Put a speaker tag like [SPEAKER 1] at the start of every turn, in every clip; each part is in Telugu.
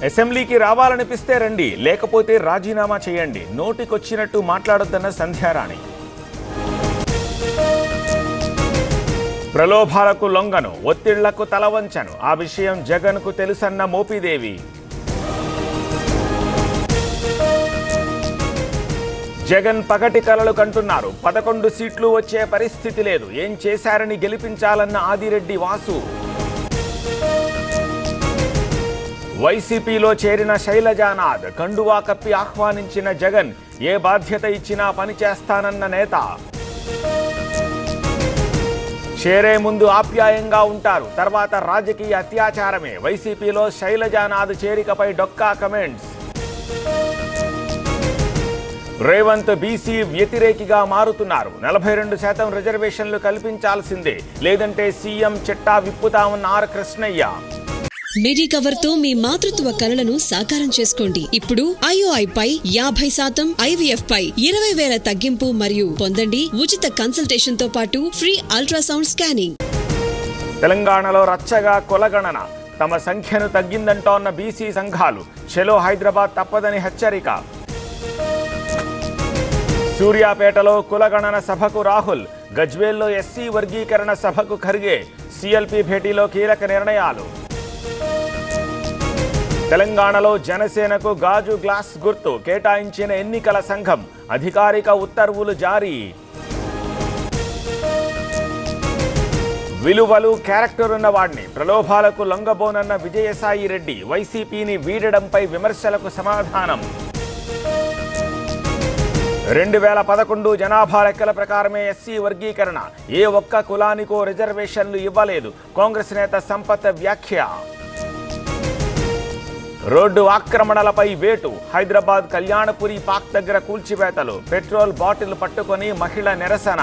[SPEAKER 1] అసెంబ్లీకి రావాలనిపిస్తే రండి, లేకపోతే రాజీనామా చేయండి. నోటికొచ్చినట్టు మాట్లాడొద్దన్న సంధ్యారాణి. ప్రలోభాలకు లొంగను, ఒత్తిళ్లకు తలవంచను, ఆ విషయం జగన్కు తెలుసన్న మోపిదేవి. జగన్ పగటి కలలు కంటున్నారు. 11 సీట్లు వచ్చే పరిస్థితి లేదు. ఏం చేశారని గెలిపించాలన్న ఆదిరెడ్డి వాసు. వైసీపీలో చేరిన శైలజానాథ్. కండువా కప్పి ఆహ్వానించిన జగన్. ఏ బాధ్యత ఇచ్చినా పనిచేస్తానన్న నేత. చేరే ముందు ఆప్యాయంగా ఉంటారు, తర్వాత రాజకీయ అత్యాచారమే. వైసీపీలో శైలజానాథ్ చేరికపై డొక్కా కమెంట్స్. రేవంత్ బీసీ వ్యతిరేకిగా మారుతున్నారు. 42% రిజర్వేషన్లు కల్పించాల్సిందే, లేదంటే సీఎం చిట్టా విప్పుతామన్న ఆర్ కృష్ణయ్య.
[SPEAKER 2] మిడి కవర్ తో మీ మాతృత్వ కలలను సాకారం చేసుకోండి. ఇప్పుడు IOI పై 50%, IVF పై 20,000 తగ్గింపు మరియు పొందండి ఉచిత కన్సల్టేషన్ తో పాటు ఫ్రీ అల్ట్రాసౌండ్ స్కానింగ్.
[SPEAKER 1] తెలంగాణలో రచ్చగా కులగణన. తమ సంఖ్యను తగ్గిందంటోన్న బీసీ సంఘాలు. చెలో హైదరాబాద్ తప్పదని హెచ్చరిక. సూర్యాపేటలో కులగణన సభకు రాహుల్. గజ్వేల్లో ఎస్సీ వర్గీకరణ సభకు ఖర్గే. సిఎల్పి భేటీలో కీలక నిర్ణయాలు. తెలంగాణలో జనసేనకు గాజు గ్లాస్ గుర్తు కేటాయించిన ఎన్నికల సంఘం. అధికారిక ఉత్తర్వులు జారీ. విలువలు, క్యారెక్టర్ ఉన్నవాడిని ప్రలోభాలకు లొంగబోనన్న విజయసాయి రెడ్డి. వైసీపీని వీడడంపై విమర్శలకు సమాధానం. 2011 జనాభా లెక్కల ప్రకారమే ఎస్సీ వర్గీకరణ. ఏ ఒక్క కులానికో రిజర్వేషన్లు ఇవ్వలేదు. కాంగ్రెస్ నేత సంపత్ వ్యాఖ్య. రోడ్డు ఆక్రమణలపై వేటు. హైదరాబాద్ కళ్యాణపురి పార్క్ దగ్గర కూల్చివేతలు. పెట్రోల్ బాటిల్ పట్టుకొని మహిళ నిరసన.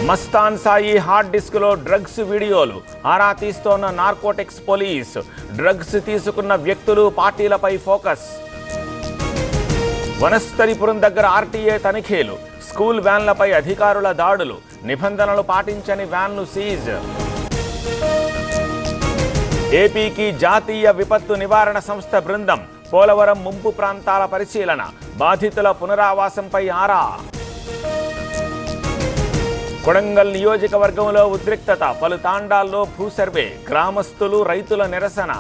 [SPEAKER 1] మస్తాన్ సాయి హార్డ్ డిస్క్లో డ్రగ్స్ వీడియోలు. ఆరా తీస్తోన్న నార్కోటిక్స్ పోలీస్. డ్రగ్స్ తీసుకున్న వ్యక్తులు, పార్టీలపై ఫోకస్. వనస్థలిపురం దగ్గర ఆర్టీఏ తనిఖీలు. స్కూల్ వ్యాన్లపై అధికారుల దాడులు. నిబంధనలు పాటించని వ్యాన్లు సీజ్. ఏపీకి జాతీయ విపత్తు నివారణ సంస్థ బృందం. పోలవరం ముంపు ప్రాంతాల పరిశీలన. బాధితుల పునరావాసంపై ఆరా. కొడంగల్ నియోజకవర్గంలో ఉద్రిక్తత. పలు తాండాల్లో భూసర్వే. గ్రామస్తులు, రైతుల నిరసన.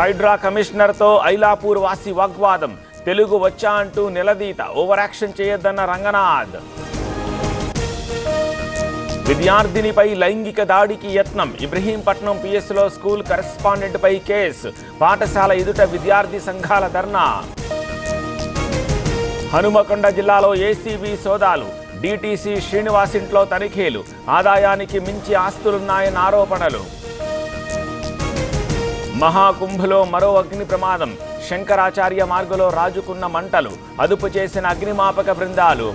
[SPEAKER 1] హైడ్రా కమిషనర్తో ఐలాపూర్ వాసి వాగ్వాదం. తెలుగు వచ్చా అంటూ నిలదీత. ఓవర్ యాక్షన్ చేయొద్దన్న రంగనాథ్. విద్యార్థినిపై లైంగిక దాడికి యత్నం. ఇబ్రహీంపట్నం పిఎస్లో స్కూల్ కరెస్పాండెంట్పై కేసు. పాఠశాల ఎదుట విద్యార్థి సంఘాల ధర్నా. హనుమకొండ జిల్లాలో ఏసీబీ సోదాలు. డీటీసీ శ్రీనివాస్ ఇంట్లో తనిఖీలు. ఆదాయానికి మించి ఆస్తులున్నాయన్న ఆరోపణలు. మహాకుంభలో మరో అగ్ని ప్రమాదం. శంకరాచార్య మార్గంలో రాజుకున్న మంటలు. అదుపు చేసిన అగ్నిమాపక బృందాలు.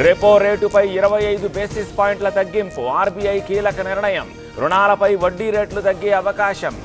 [SPEAKER 1] రెపో రేటుపై 25 బేసిస్ పాయింట్ల తగ్గింపు. ఆర్బీఐ కీలక నిర్ణయం. రుణాలపై వడ్డీ రేట్లు తగ్గే అవకాశం.